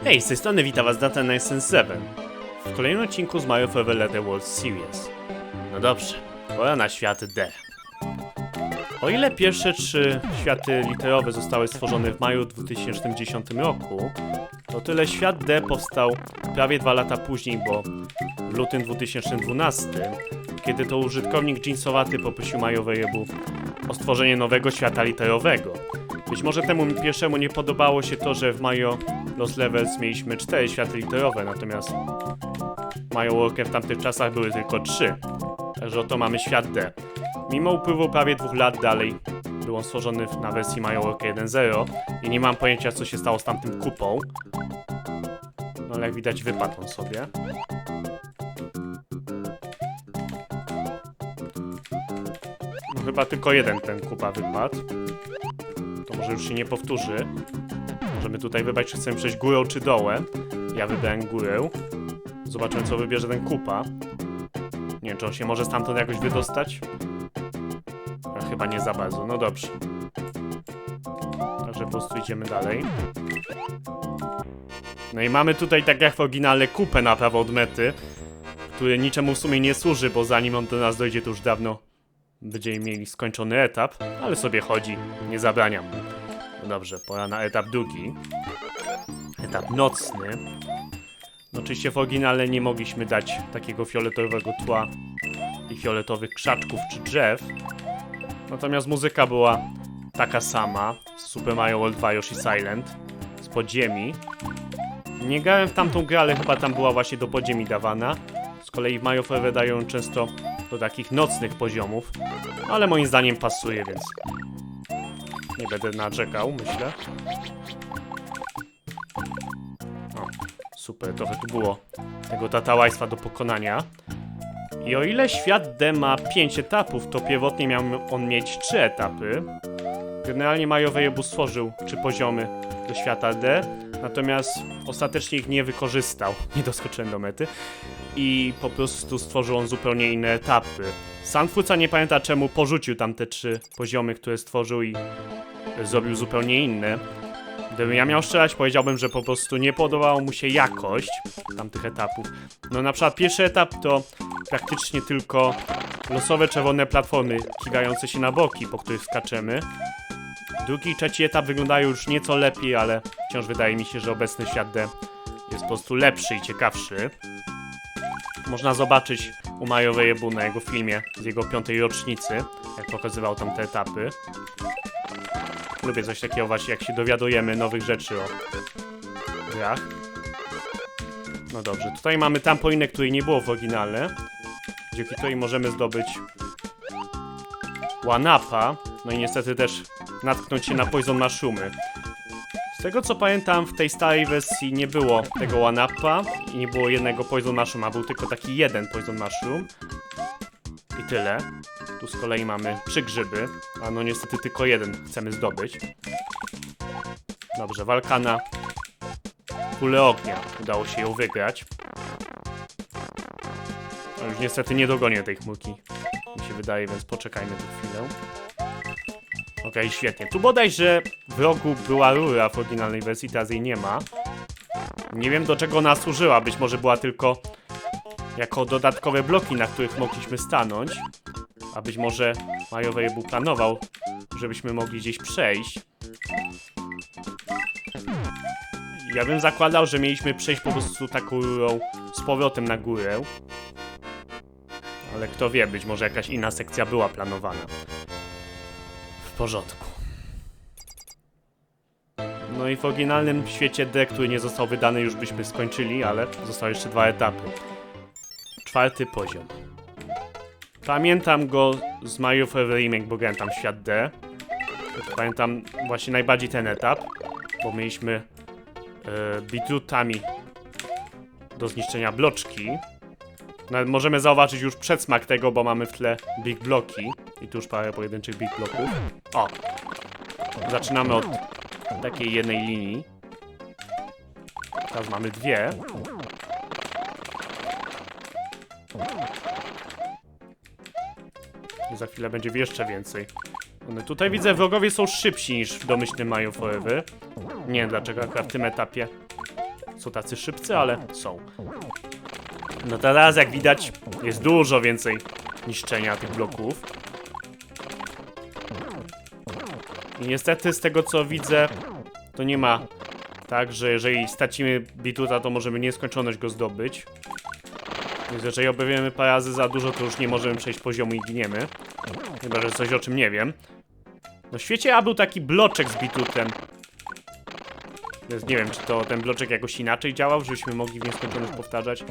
Hej, z tej strony witam was Data 977 w kolejnym odcinku z Mario Forever Letter World Series. No dobrze, pora na świat D. O ile pierwsze 3 światy literowe zostały stworzone w maju 2010 roku, to tyle świat D powstał prawie 2 lata później, bo w lutym 2012, kiedy to użytkownik Jeansowaty poprosił Mario Wejebu o stworzenie nowego świata literowego. Być może temu pierwszemu nie podobało się to, że w Mario Lost Levels mieliśmy 4 światy literowe, natomiast Mario Worker w tamtych czasach były tylko 3. Także oto mamy świat D. Mimo upływu prawie 2 lat dalej był on stworzony na wersji Mario Worker 1.0 i nie mam pojęcia, co się stało z tamtym kupą. No ale jak widać, wypadł on sobie. No chyba tylko jeden ten kupa wypadł. To może już się nie powtórzy. Możemy tutaj wybrać, czy chcemy przejść górą czy dołem. Ja wybrałem górę. Zobaczymy, co wybierze ten kupa. Nie wiem, czy on się może stamtąd jakoś wydostać. A chyba nie za bardzo, no dobrze. Także po prostu idziemy dalej. No i mamy tutaj, tak jak w oryginale, kupę na prawo od mety, który niczemu w sumie nie służy, bo zanim on do nas dojdzie, to już dawno będziemy mieli skończony etap, ale sobie chodzi, nie zabraniam. No dobrze, pora na etap drugi. Etap nocny. No oczywiście w oryginale nie mogliśmy dać takiego fioletowego tła i fioletowych krzaczków czy drzew. Natomiast muzyka była taka sama z Super Mario World 2 Yoshi's Island z podziemi. Nie grałem w tamtą grę, ale chyba tam była właśnie do podziemi dawana. Z kolei w Mario Forever dają często do takich nocnych poziomów, ale moim zdaniem pasuje, więc nie będę narzekał, myślę. O, super, trochę tu było tego tatałaństwa do pokonania. I o ile świat D ma 5 etapów, to pierwotnie miał on mieć 3 etapy. Generalnie Mario Wejebu stworzył 3 poziomy do świata D, natomiast ostatecznie ich nie wykorzystał, nie doskoczyłem do mety i po prostu stworzył on zupełnie inne etapy. Sam twórca nie pamięta, czemu porzucił tamte 3 poziomy, które stworzył i zrobił zupełnie inne. Gdybym ja miał strzelać, powiedziałbym, że po prostu nie podobała mu się jakość tamtych etapów. No na przykład pierwszy etap to praktycznie tylko losowe czerwone platformy kiwające się na boki, po których skaczemy. Drugi i trzeci etap wyglądają już nieco lepiej, ale wciąż wydaje mi się, że obecny świat D jest po prostu lepszy i ciekawszy. Można zobaczyć u Mario Wejebu na jego filmie z jego 5. rocznicy, jak pokazywał tam te etapy. Lubię coś takiego właśnie, jak się dowiadujemy nowych rzeczy o grach. No dobrze, tutaj mamy trampolinę, której nie było w oryginale, dzięki której możemy zdobyć one-upa, no i niestety też natknąć się na Poison Mushroomy. Z tego co pamiętam, w tej starej wersji nie było tego one-upa i nie było jednego Poison Mushrooma, był tylko taki jeden Poison Mushroom. I tyle. Tu z kolei mamy 3 grzyby, a no niestety tylko jeden chcemy zdobyć. Dobrze, walka na kulę ognia. Udało się ją wygrać. No już niestety nie dogonię tej chmurki, mi się wydaje, więc poczekajmy tu chwilę. Okej, świetnie. Tu bodajże w rogu była rura w oryginalnej wersji, teraz jej nie ma. Nie wiem, do czego ona służyła, być może była tylko jako dodatkowe bloki, na których mogliśmy stanąć. A być może Mario Wejebu planował, żebyśmy mogli gdzieś przejść. Ja bym zakładał, że mieliśmy przejść po prostu taką rurą z powrotem na górę. Ale kto wie, być może jakaś inna sekcja była planowana. W porządku. No i w oryginalnym świecie D, który nie został wydany, już byśmy skończyli, ale zostały jeszcze 2 etapy. 4. poziom. Pamiętam go z Mario Forever Remake, bo grałem tam świat D. Pamiętam właśnie najbardziej ten etap, bo mieliśmy beetrootami do zniszczenia bloczki. Nawet możemy zauważyć już przedsmak tego, bo mamy w tle big bloki. I tu już parę pojedynczych big bloków. O! Zaczynamy od takiej jednej linii. Teraz mamy 2. I za chwilę będzie jeszcze więcej. Tutaj widzę, wrogowie są szybsi niż w domyślnym Mario Forever. Nie wiem dlaczego akurat w tym etapie są tacy szybcy, ale są. No teraz jak widać jest dużo więcej niszczenia tych bloków. I niestety z tego co widzę, to nie ma tak, że jeżeli stracimy bituta, to możemy nieskończoność go zdobyć. Więc jeżeli obejmiemy parę razy za dużo, to już nie możemy przejść poziomu i giniemy. Chyba, że coś o czym nie wiem. No w świecie A był taki bloczek z bitutem. Więc nie wiem, czy to ten bloczek jakoś inaczej działał, żebyśmy mogli w nieskończoność powtarzać.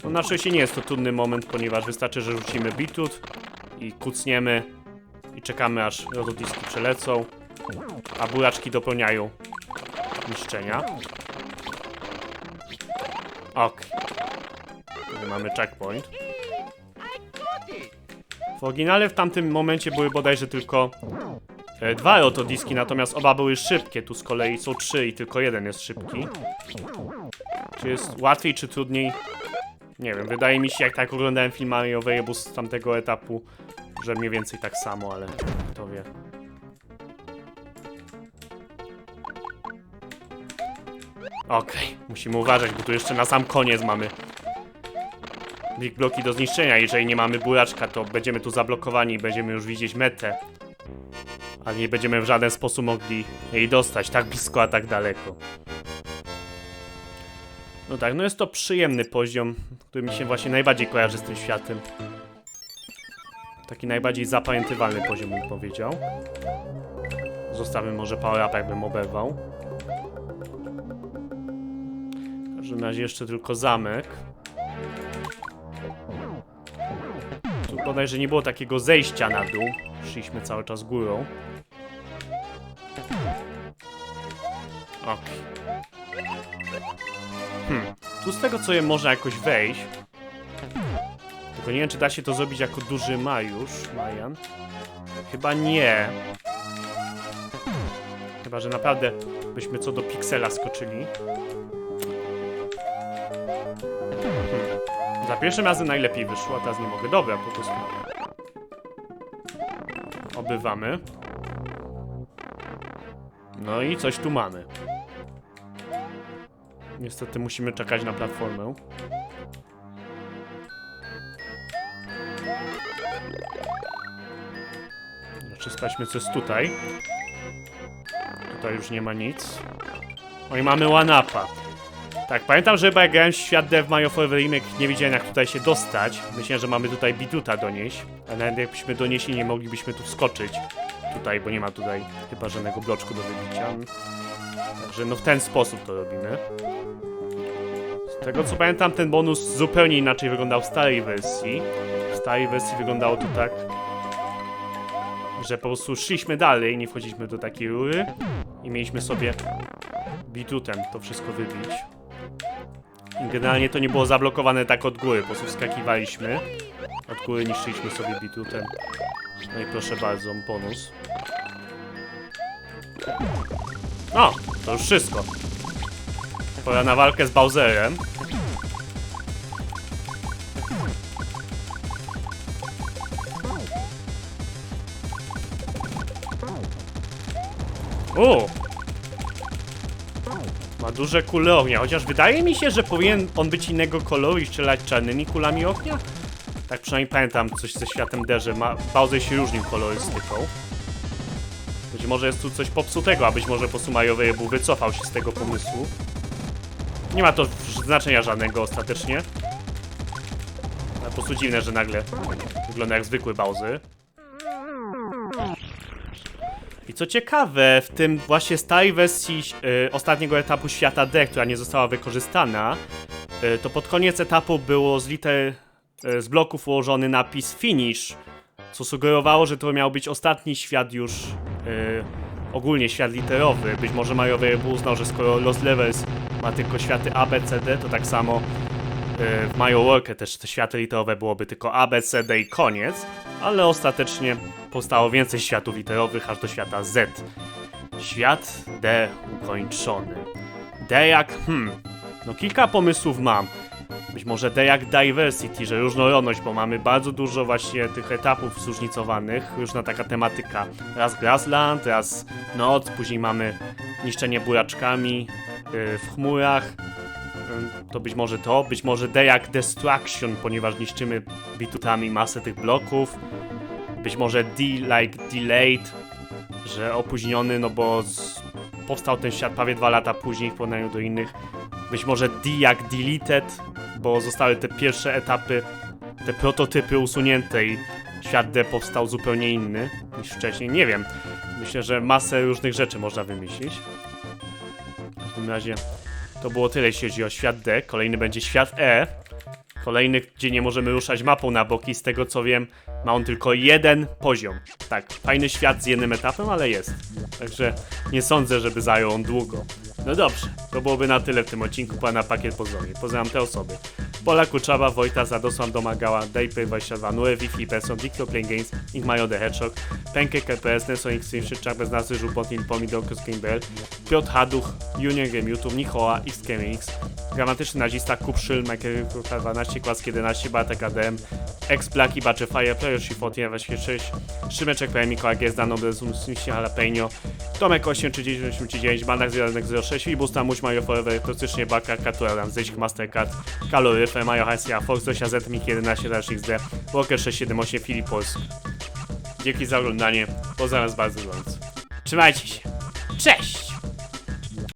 No na szczęście nie jest to trudny moment, ponieważ wystarczy, że rzucimy bitut i kucniemy i czekamy, aż rotodiski przelecą, a buraczki dopełniają niszczenia. Ok. Tu mamy checkpoint. W oryginale w tamtym momencie były bodajże tylko 2 rotodiski, natomiast oba były szybkie. Tu z kolei są 3 i tylko jeden jest szybki. Czy jest łatwiej, czy trudniej? Nie wiem, wydaje mi się, jak tak oglądałem film Mario Variable z tamtego etapu, że mniej więcej tak samo, ale kto wie. Okej, musimy uważać, bo tu jeszcze na sam koniec mamy big bloki do zniszczenia. Jeżeli nie mamy buraczka, to będziemy tu zablokowani i będziemy już widzieć metę. Ale nie będziemy w żaden sposób mogli jej dostać, tak blisko, a tak daleko. No tak, no jest to przyjemny poziom, który mi się właśnie najbardziej kojarzy z tym światem. Taki najbardziej zapamiętywalny poziom, bym powiedział. Zostawmy może power up, jakbym oberwał. W każdym razie jeszcze tylko zamek. Tu bodajże nie było takiego zejścia na dół. Szliśmy cały czas górą. Okej. Tu z tego co je można jakoś wejść. Tylko nie wiem, czy da się to zrobić jako duży Majan. Chyba nie. Chyba, że naprawdę byśmy co do piksela skoczyli. Za pierwszym razem najlepiej wyszło, a teraz nie mogę. Dobra, po prostu obywamy. No i coś tu mamy. Niestety musimy czekać na platformę. Znaczy sprawdźmy, co jest tutaj. Tutaj już nie ma nic. O i mamy one-upa. Tak, pamiętam, że chyba jak grałem w świat Dev Mario Forever Remake, nie wiedziałem jak tutaj się dostać. Myślałem, że mamy tutaj bituta donieść. Ale nawet jakbyśmy donieśli, nie moglibyśmy tu wskoczyć. Tutaj, bo nie ma tutaj chyba żadnego bloczku do wybicia. Także no w ten sposób to robimy. Z tego co pamiętam, ten bonus zupełnie inaczej wyglądał w starej wersji. W starej wersji wyglądało to tak, że po prostu szliśmy dalej, nie wchodziliśmy do takiej rury i mieliśmy sobie bitutem to wszystko wybić. I generalnie to nie było zablokowane tak od góry, po prostu wskakiwaliśmy. Od góry niszczyliśmy sobie bitutem. No i proszę bardzo, bonus. O, to już wszystko. Pora na walkę z Bowserem. Ma duże kule ognia, chociaż wydaje mi się, że powinien on być innego koloru i strzelać czarnymi kulami ognia. Tak przynajmniej pamiętam coś ze światem D, że Bowser się różnił kolorystyką. Być może jest tu coś popsutego, a być może po prostu Mario Variable wycofał się z tego pomysłu. Nie ma to znaczenia żadnego ostatecznie. Ale po prostu dziwne, że nagle wygląda jak zwykły Bowser. I co ciekawe, w tym właśnie starej wersji ostatniego etapu świata D, która nie została wykorzystana, to pod koniec etapu było z bloków ułożony napis Finish, co sugerowało, że to miał być ostatni świat już, ogólnie świat literowy. Być może Mario Variable uznał, że skoro Lost Levels ma tylko światy A, B, C, D, to tak samo w Mario World też te światy literowe byłoby tylko A, B, C, D i koniec, ale ostatecznie powstało więcej światów literowych aż do świata Z. Świat D ukończony. D jak, no kilka pomysłów mam. Być może D jak Diversity, że różnorodność, bo mamy bardzo dużo właśnie tych etapów zróżnicowanych, różna taka tematyka. Raz Grassland, raz noc, później mamy niszczenie buraczkami w chmurach. To być może D jak Destruction, ponieważ niszczymy bitutami masę tych bloków. Być może D like Delayed, że opóźniony, no bo powstał ten świat prawie 2 lata później w porównaniu do innych. Być może D jak Deleted, bo zostały te pierwsze etapy, te prototypy usunięte i świat D powstał zupełnie inny niż wcześniej. Nie wiem. Myślę, że masę różnych rzeczy można wymyślić. W każdym razie to było tyle, jeśli chodzi o świat D. Kolejny będzie świat E. Kolejny, gdzie nie możemy ruszać mapą na boki. Z tego co wiem, ma on tylko jeden poziom. Tak, fajny świat z jednym etapem, ale jest. Także nie sądzę, żeby zajął on długo. No dobrze, to byłoby na tyle w tym odcinku Pana Pakiet Pozdrowień. Pozdrawiam te osoby: Pola Kuczaba, Wojta, Zadosław Domagała, Daypay22, Noe, Wi-Fi, Person, Dicto Playing Games, Ink Mario the Hedgehog, Pancake PS, Nelson Extreme, Szybczak, Bez Nazwy, Żubotin, Pomidor, Game.bl, Piotr Haduch, Junior Game YouTube, Nichoła, XGameX, Gramatyczny Nazista, Kupszyl, Michael 12, Kłask 11, Bartek ADM, Ex Blacki, Bacze Fire, Player Shifotin, Weź6, Szymeczek, PM, Mikołaj Gwiazda, Nobles, Jalapeno, Tomek 839, Bandak 06, Ibusta, Muś, Mario Forever, Tocycznie Baka, Katural, Zejdź, Mastercard, Kaloryfę, Majo Hasia, Fox, Zosia, Z, Mik 11, XD, Walker 678, Filip Polsk. Dzięki za oglądanie, pozdrawiam was bardzo gorąco. Trzymajcie się, cześć!